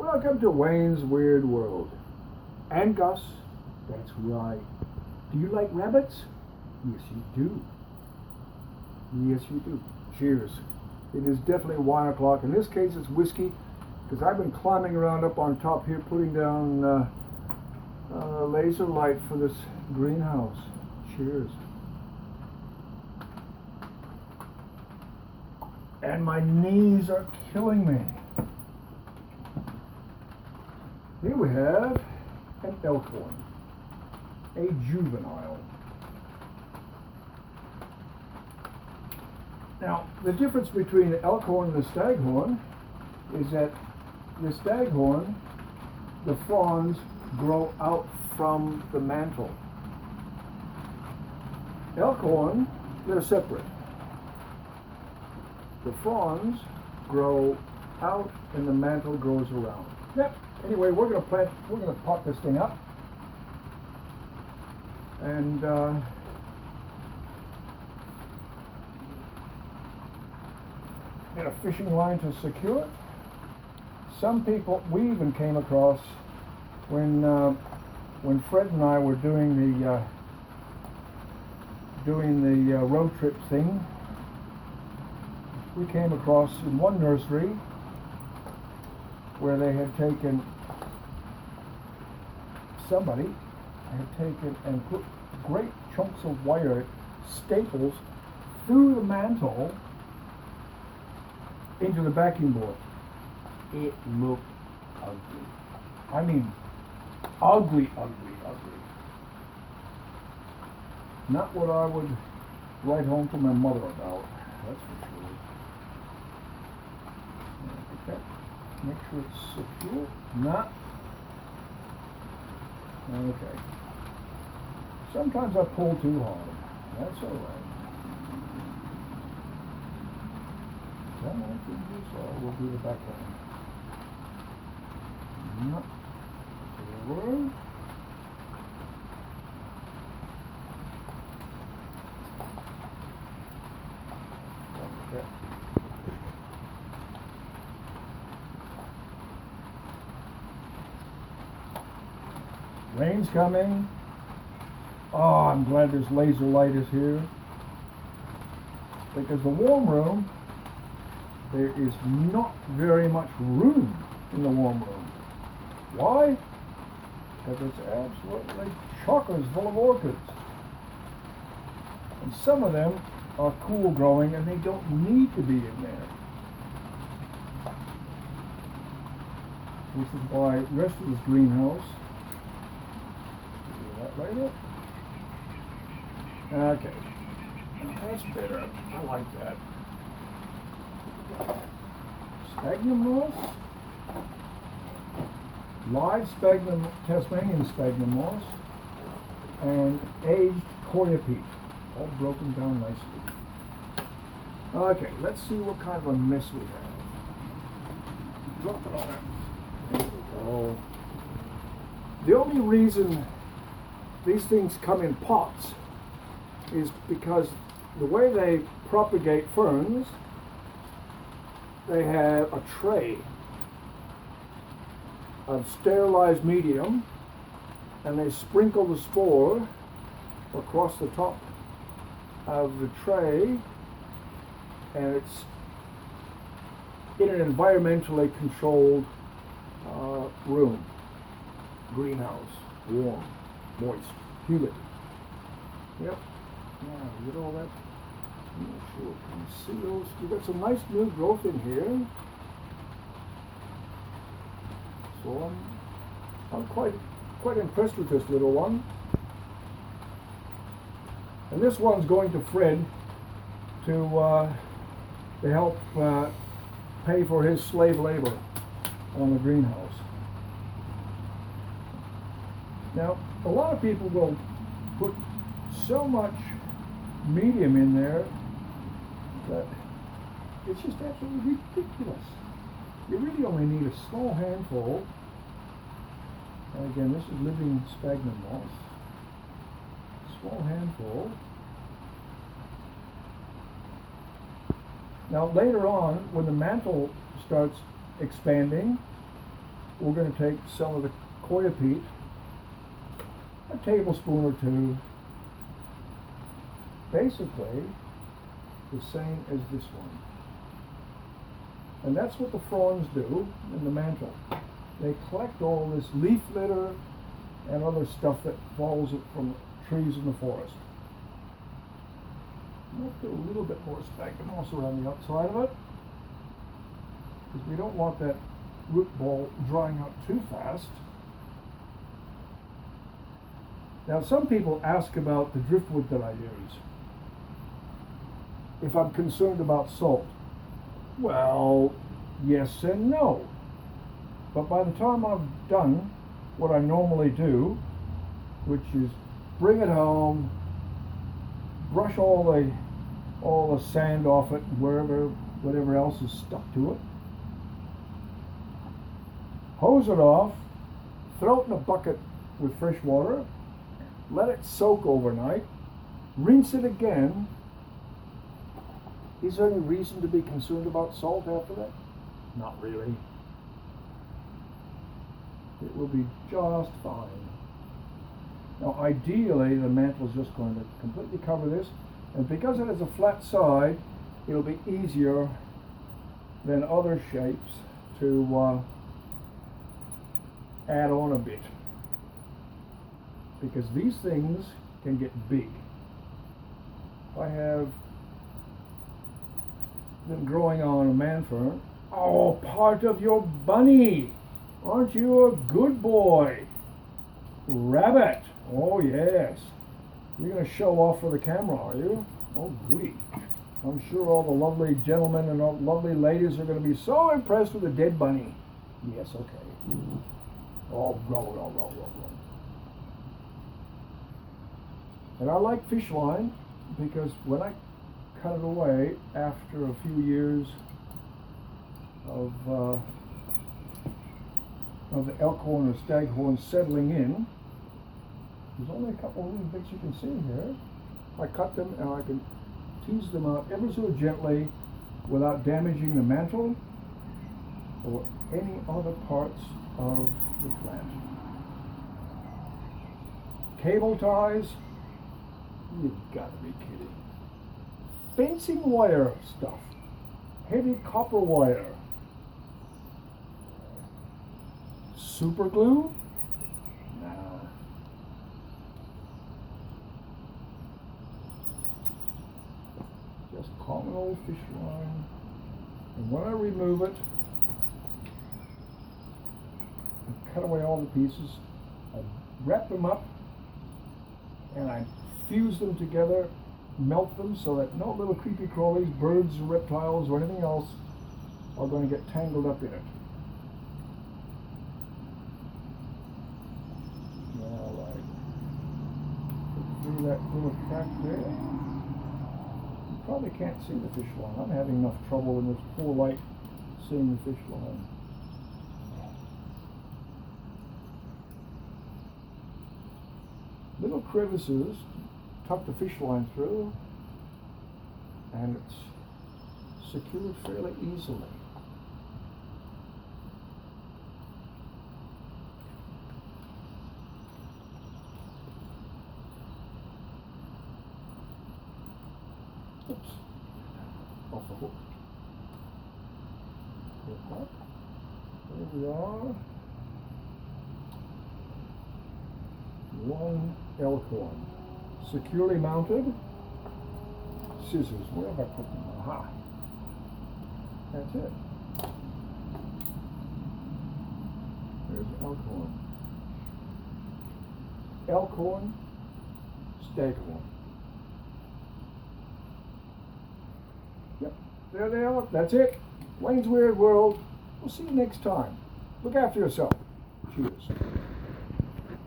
Welcome to Wayne's Weird World. And Gus, that's right. Do you like rabbits? Yes, you do. Yes, you do. Cheers. It is definitely wine o'clock. In this case, it's whiskey, because I've been climbing around up on top here, putting down laser light for this greenhouse. Cheers. And my knees are killing me. Here we have an Elkhorn, a juvenile. Now, the difference between the Elkhorn and the Staghorn is that the Staghorn, the fronds grow out from the mantle. Elkhorn, they're separate. The fronds grow out and the mantle grows around. Yep. Anyway, we're going to pot this thing up. And get a fishing line to secure it. Some people, we even came across when Fred and I were doing the road trip thing. We came across in one nursery where they had taken, somebody had taken and put great chunks of wire, staples, through the mantle into the backing board. It looked ugly. I mean, ugly, ugly, ugly. Not what I would write home to my mother about, that's for sure. Okay. Make sure it's secure. Not. Okay. Sometimes I pull too hard. That's all right. Come on, so we'll do the back line. Not. Forward. Okay. Rain's coming. Oh, I'm glad this laser light is here. Because the warm room, there is not very much room in the warm room. Why? Because it's absolutely chockers full of orchids. And some of them are cool growing and they don't need to be in there. This is why the rest of this greenhouse, right there. Okay, that's better. I like that. Sphagnum moss, live sphagnum, Tasmanian sphagnum moss, and aged coleoptile, all broken down nicely. Okay, let's see what kind of a mess we have. Drop it on it. There we go. The only reason these things come in pots is because the way they propagate ferns, they have a tray of sterilized medium and they sprinkle the spore across the top of the tray, and it's in an environmentally controlled room, greenhouse, warm, moist, humid. Yep. Now, look at all that. I'm not sure you can see those. We've got some nice new growth in here. So I'm quite impressed with this little one. And this one's going to Fred to help pay for his slave labor on the greenhouse. Now, a lot of people will put so much medium in there that it's just absolutely ridiculous. You really only need a small handful. And again, this is living sphagnum moss. Small handful. Now later on, when the mantle starts expanding, we're going to take some of the coleoptile, a tablespoon or two, basically the same as this one. And that's what the fronds do in the mantle. They collect all this leaf litter and other stuff that falls from trees in the forest. Let's do a little bit more sphagnum also around the outside of it, because we don't want that root ball drying out too fast. Now, some people ask about the driftwood that I use, if I'm concerned about salt. Well, yes and no. But by the time I've done what I normally do, which is bring it home, brush all the sand off it, whatever else is stuck to it, hose it off, throw it in a bucket with fresh water, let it soak overnight, rinse it again. Is there any reason to be concerned about salt after that? Not really. It will be just fine. Now, ideally, the mantle is just going to completely cover this, and because it has a flat side, it'll be easier than other shapes to add on a bit, because these things can get big. I have them growing on a man fern. Oh, part of your bunny! Aren't you a good boy? Rabbit! Oh yes. You're going to show off for the camera, are you? Oh goody. I'm sure all the lovely gentlemen and all lovely ladies are going to be so impressed with a dead bunny. Yes, okay. Oh, roll. And I like fish line because when I cut it away after a few years of the elkhorn or staghorn settling in, there's only a couple of little bits you can see here. I cut them and I can tease them out ever so gently without damaging the mantle or any other parts of the plant. Cable ties, you've got to be kidding. Fencing wire stuff, heavy copper wire, super glue? Nah. Just common old fish line. And when I remove it, I cut away all the pieces, I wrap them up, and I fuse them together, melt them so that no little creepy crawlies, birds or reptiles or anything else are going to get tangled up in it. Alright. Through that little crack there. You probably can't see the fish line. I'm having enough trouble in this poor light seeing the fish line. Little crevices tuck the fish line through, and it's secured fairly easily. Oops, off the hook. Hook up. There we are. One elkhorn. Securely mounted. Scissors. Where have I put them? Aha. That's it. There's elkhorn. Elkhorn, staghorn. Yep, there they are. That's it. Wayne's Weird World. We'll see you next time. Look after yourself. Cheers.